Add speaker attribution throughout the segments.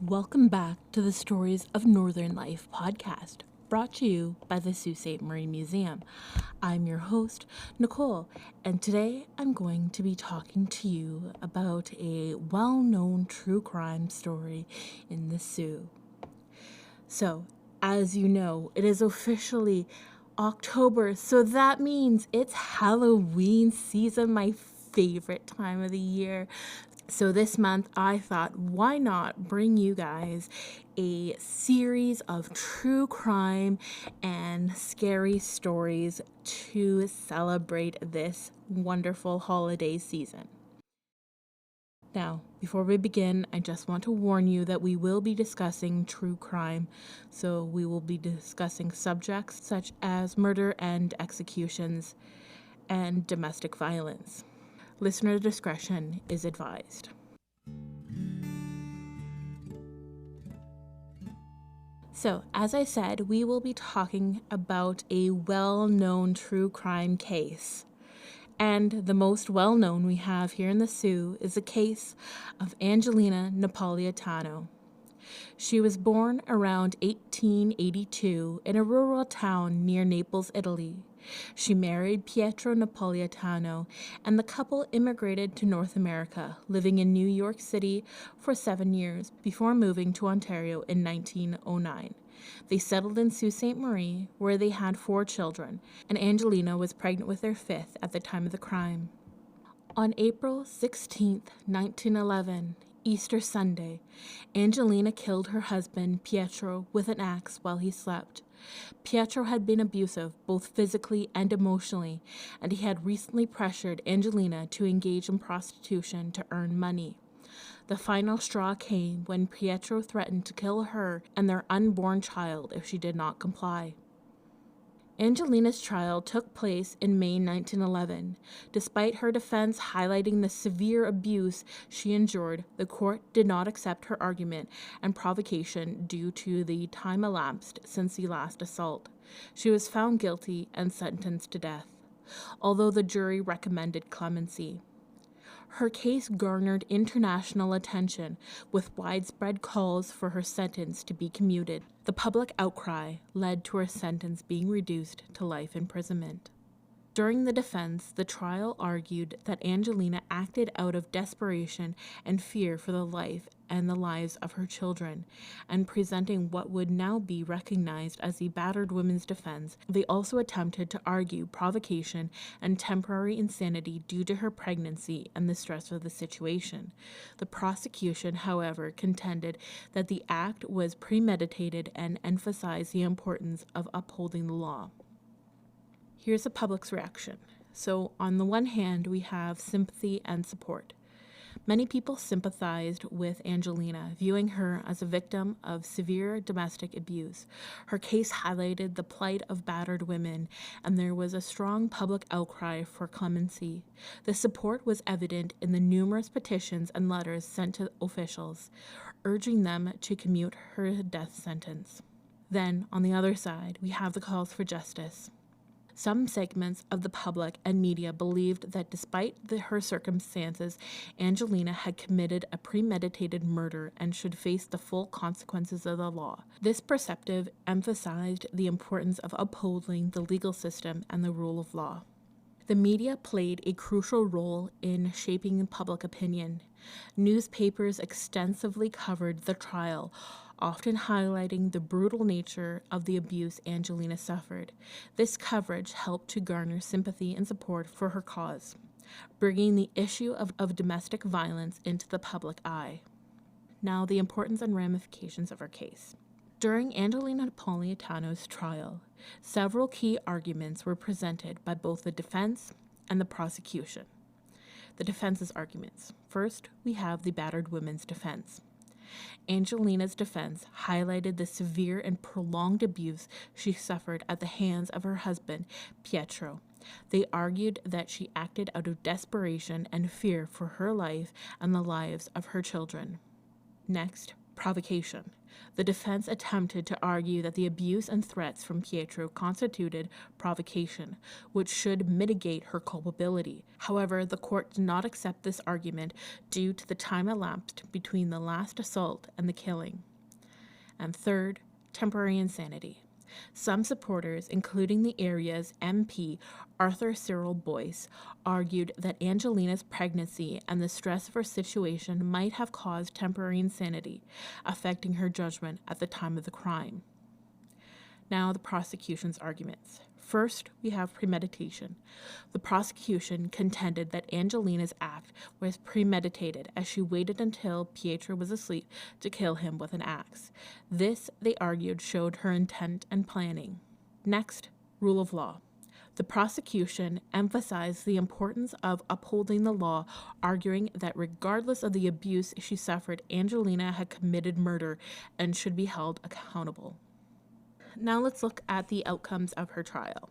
Speaker 1: Welcome back to the Stories of Northern Life podcast, brought to you by the Sault Ste. Marie Museum. I'm your host, Nicole, and today I'm going to be talking to you about a well-known true crime story in the Sault. So, as you know, it is officially October, so that means it's Halloween season, my favorite time of the year. So this month I thought, why not bring you guys a series of true crime and scary stories to celebrate this wonderful holiday season. Now, before we begin, I just want to warn you that we will be discussing true crime. So we will be discussing subjects such as murder and executions and domestic violence. Listener discretion is advised. So, as I said, we will be talking about a well-known true crime case. And the most well-known we have here in the Sault is the case of Angelina Napolitano. She was born around 1882 in a rural town near Naples, Italy. She married Pietro Napolitano, and the couple immigrated to North America, living in New York City for 7 years before moving to Ontario in 1909. They settled in Sault Ste. Marie, where they had 4 children, and Angelina was pregnant with their 5th at the time of the crime. On April 16, 1911, Easter Sunday, Angelina killed her husband, Pietro, with an axe while he slept. Pietro had been abusive, both physically and emotionally, and he had recently pressured Angelina to engage in prostitution to earn money. The final straw came when Pietro threatened to kill her and their unborn child if she did not comply. Angelina's trial took place in May 1911. Despite her defense highlighting the severe abuse she endured, the court did not accept her argument and provocation due to the time elapsed since the last assault. She was found guilty and sentenced to death, although the jury recommended clemency. Her case garnered international attention, with widespread calls for her sentence to be commuted. The public outcry led to her sentence being reduced to life imprisonment. During the defense, the trial argued that Angelina acted out of desperation and fear for the life and the lives of her children, and presenting what would now be recognized as the battered women's defense, they also attempted to argue provocation and temporary insanity due to her pregnancy and the stress of the situation. The prosecution, however, contended that the act was premeditated and emphasized the importance of upholding the law. Here's the public's reaction. So, on the one hand, we have sympathy and support. Many people sympathized with Angelina, viewing her as a victim of severe domestic abuse. Her case highlighted the plight of battered women, and there was a strong public outcry for clemency. The support was evident in the numerous petitions and letters sent to officials, urging them to commute her death sentence. Then, on the other side, we have the calls for justice. Some segments of the public and media believed that despite her circumstances, Angelina had committed a premeditated murder and should face the full consequences of the law. This perspective emphasized the importance of upholding the legal system and the rule of law. The media played a crucial role in shaping public opinion. Newspapers extensively covered the trial, often highlighting the brutal nature of the abuse Angelina suffered. This coverage helped to garner sympathy and support for her cause, bringing the issue of domestic violence into the public eye. Now, the importance and ramifications of her case. During Angelina Napolitano's trial, several key arguments were presented by both the defense and the prosecution. The defense's arguments. First, we have the battered women's defense. Angelina's defense highlighted the severe and prolonged abuse she suffered at the hands of her husband, Pietro. They argued that she acted out of desperation and fear for her life and the lives of her children. Next, provocation. The defense attempted to argue that the abuse and threats from Pietro constituted provocation, which should mitigate her culpability. However, the court did not accept this argument due to the time elapsed between the last assault and the killing. And third, temporary insanity. Some supporters, including the area's MP Arthur Cyril Boyce, argued that Angelina's pregnancy and the stress of her situation might have caused temporary insanity, affecting her judgment at the time of the crime. Now, the prosecution's arguments. First, we have premeditation. The prosecution contended that Angelina's act was premeditated as she waited until Pietro was asleep to kill him with an axe. This, they argued, showed her intent and planning. Next, rule of law. The prosecution emphasized the importance of upholding the law, arguing that regardless of the abuse she suffered, Angelina had committed murder and should be held accountable. Now let's look at the outcomes of her trial.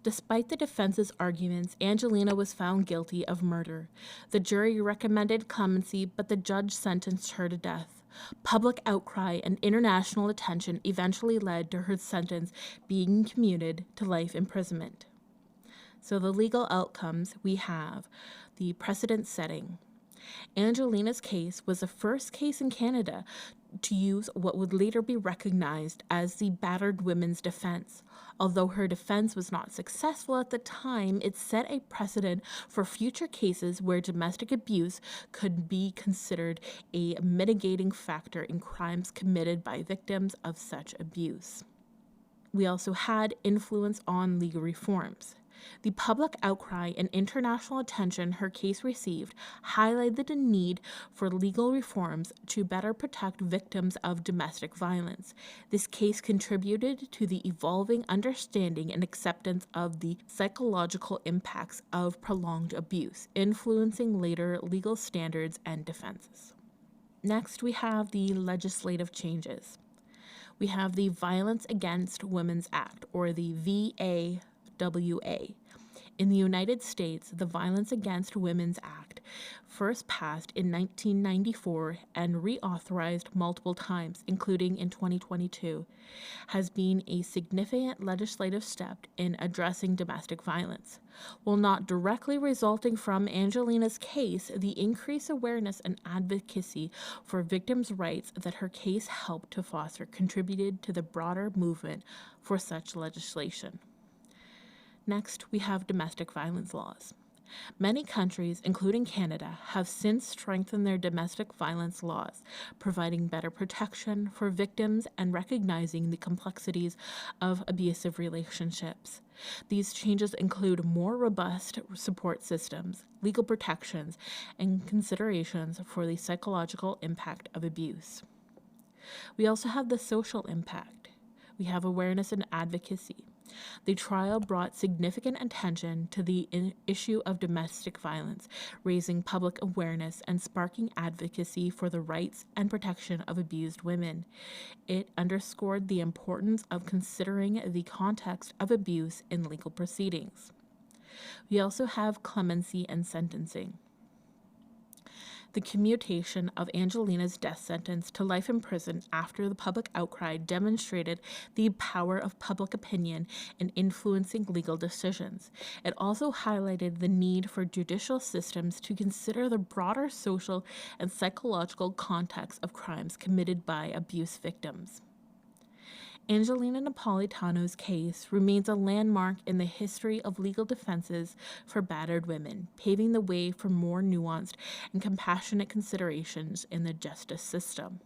Speaker 1: Despite the defense's arguments, Angelina was found guilty of murder. The jury recommended clemency, but the judge sentenced her to death. Public outcry and international attention eventually led to her sentence being commuted to life imprisonment. So the legal outcomes we have the precedent setting. Angelina's case was the first case in Canada to use what would later be recognized as the battered women's defense. Although her defense was not successful at the time, it set a precedent for future cases where domestic abuse could be considered a mitigating factor in crimes committed by victims of such abuse. We also had influence on legal reforms. The public outcry and international attention her case received highlighted the need for legal reforms to better protect victims of domestic violence. This case contributed to the evolving understanding and acceptance of the psychological impacts of prolonged abuse, influencing later legal standards and defenses. Next, we have the legislative changes. We have the Violence Against Women's Act, or the VAWA. In the United States, the Violence Against Women's Act first passed in 1994 and reauthorized multiple times, including in 2022, has been a significant legislative step in addressing domestic violence. While not directly resulting from Angelina's case, the increased awareness and advocacy for victims' rights that her case helped to foster contributed to the broader movement for such legislation. Next, we have domestic violence laws. Many countries, including Canada, have since strengthened their domestic violence laws, providing better protection for victims and recognizing the complexities of abusive relationships. These changes include more robust support systems, legal protections, and considerations for the psychological impact of abuse. We also have the social impact. We have awareness and advocacy. The trial brought significant attention to the issue of domestic violence, raising public awareness and sparking advocacy for the rights and protection of abused women. It underscored the importance of considering the context of abuse in legal proceedings. We also have clemency and sentencing. The commutation of Angelina's death sentence to life in prison after the public outcry demonstrated the power of public opinion in influencing legal decisions. It also highlighted the need for judicial systems to consider the broader social and psychological context of crimes committed by abuse victims. Angelina Napolitano's case remains a landmark in the history of legal defenses for battered women, paving the way for more nuanced and compassionate considerations in the justice system.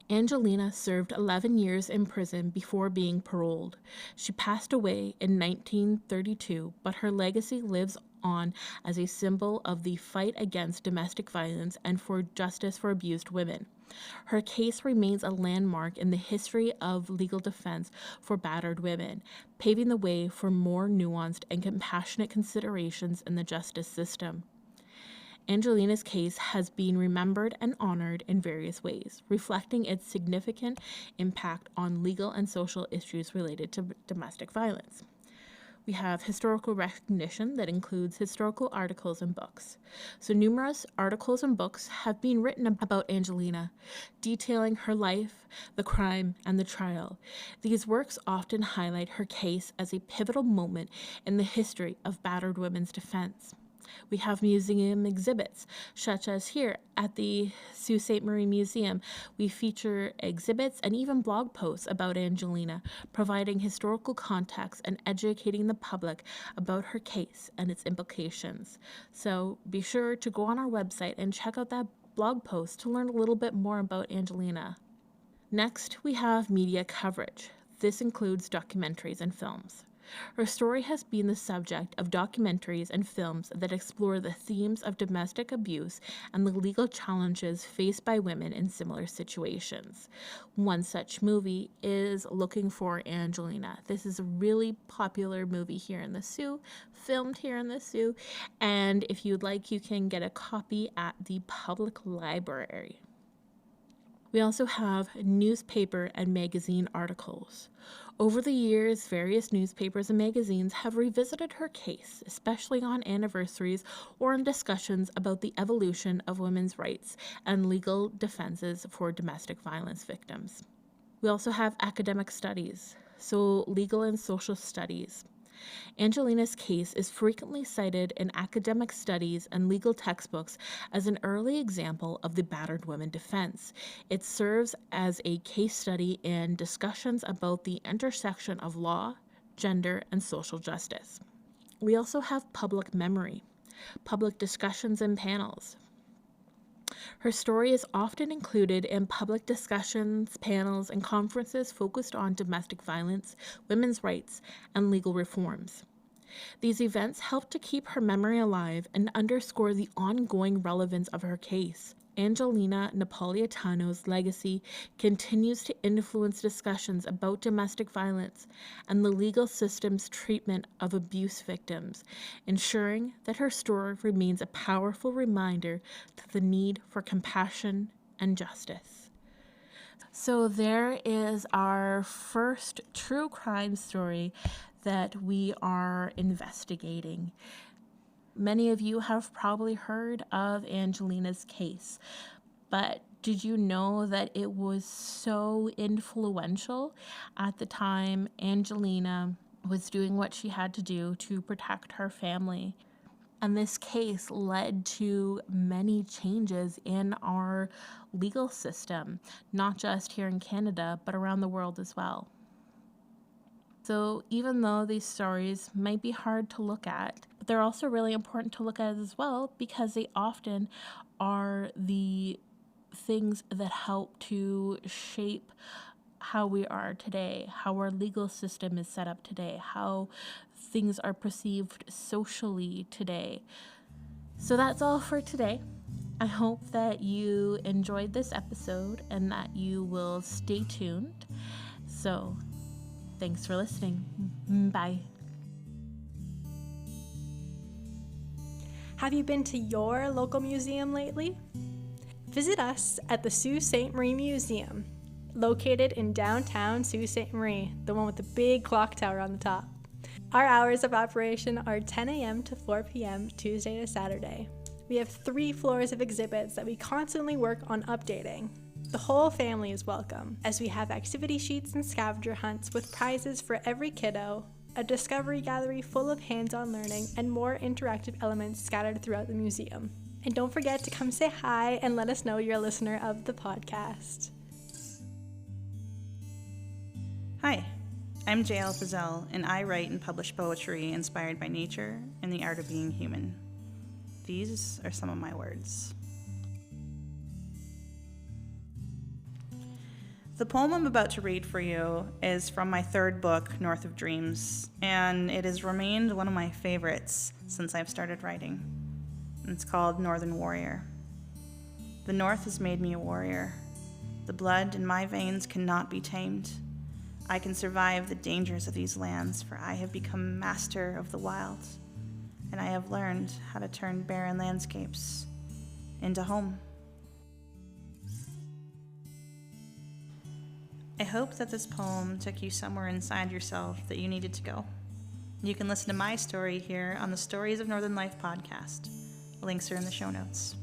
Speaker 1: Angelina served 11 years in prison before being paroled. She passed away in 1932, but her legacy lives on as a symbol of the fight against domestic violence and for justice for abused women. Her case remains a landmark in the history of legal defense for battered women, paving the way for more nuanced and compassionate considerations in the justice system. Angelina's case has been remembered and honored in various ways, reflecting its significant impact on legal and social issues related to domestic violence. We have historical recognition that includes historical articles and books. So numerous articles and books have been written about Angelina, detailing her life, the crime, and the trial. These works often highlight her case as a pivotal moment in the history of battered women's defense. We have museum exhibits, such as here at the Sault Ste. Marie Museum. We feature exhibits and even blog posts about Angelina, providing historical context and educating the public about her case and its implications. So be sure to go on our website and check out that blog post to learn a little bit more about Angelina. Next, we have media coverage. This includes documentaries and films. Her story has been the subject of documentaries and films that explore the themes of domestic abuse and the legal challenges faced by women in similar situations. One such movie is Looking for Angelina. This is a really popular movie here in the Sault, filmed here in the Sault, and if you'd like, you can get a copy at the public library. We also have newspaper and magazine articles. Over the years, various newspapers and magazines have revisited her case, especially on anniversaries or in discussions about the evolution of women's rights and legal defenses for domestic violence victims. We also have academic studies, so legal and social studies. Angelina's case is frequently cited in academic studies and legal textbooks as an early example of the battered woman defense. It serves as a case study in discussions about the intersection of law, gender, and social justice. We also have public memory, public discussions and panels. Her story is often included in public discussions, panels, and conferences focused on domestic violence, women's rights, and legal reforms. These events help to keep her memory alive and underscore the ongoing relevance of her case. Angelina Napolitano's legacy continues to influence discussions about domestic violence and the legal system's treatment of abuse victims, ensuring that her story remains a powerful reminder to the need for compassion and justice. So there is our first true crime story that we are investigating. Many of you have probably heard of Angelina's case, but did you know that it was so influential at the time Angelina was doing what she had to do to protect her family? And this case led to many changes in our legal system, not just here in Canada, but around the world as well. So even though these stories might be hard to look at, but they're also really important to look at as well because they often are the things that help to shape how we are today, how our legal system is set up today, how things are perceived socially today. So that's all for today. I hope that you enjoyed this episode and that you will stay tuned. So thanks for listening. Bye.
Speaker 2: Have you been to your local museum lately? Visit us at the Sault Ste. Marie Museum, located in downtown Sault Ste. Marie, the one with the big clock tower on the top. Our hours of operation are 10 a.m. to 4 p.m. Tuesday to Saturday. We have 3 floors of exhibits that we constantly work on updating. The whole family is welcome, as we have activity sheets and scavenger hunts with prizes for every kiddo, a discovery gallery full of hands-on learning, and more interactive elements scattered throughout the museum. And don't forget to come say hi and let us know you're a listener of the podcast.
Speaker 3: Hi, I'm J.L. Fazell, and I write and publish poetry inspired by nature and the art of being human. These are some of my words. The poem I'm about to read for you is from my 3rd book, North of Dreams, and it has remained one of my favorites since I've started writing. It's called Northern Warrior. The North has made me a warrior. The blood in my veins cannot be tamed. I can survive the dangers of these lands, for I have become master of the wild, and I have learned how to turn barren landscapes into home. I hope that this poem took you somewhere inside yourself that you needed to go. You can listen to my story here on the Stories of Northern Life podcast. Links are in the show notes.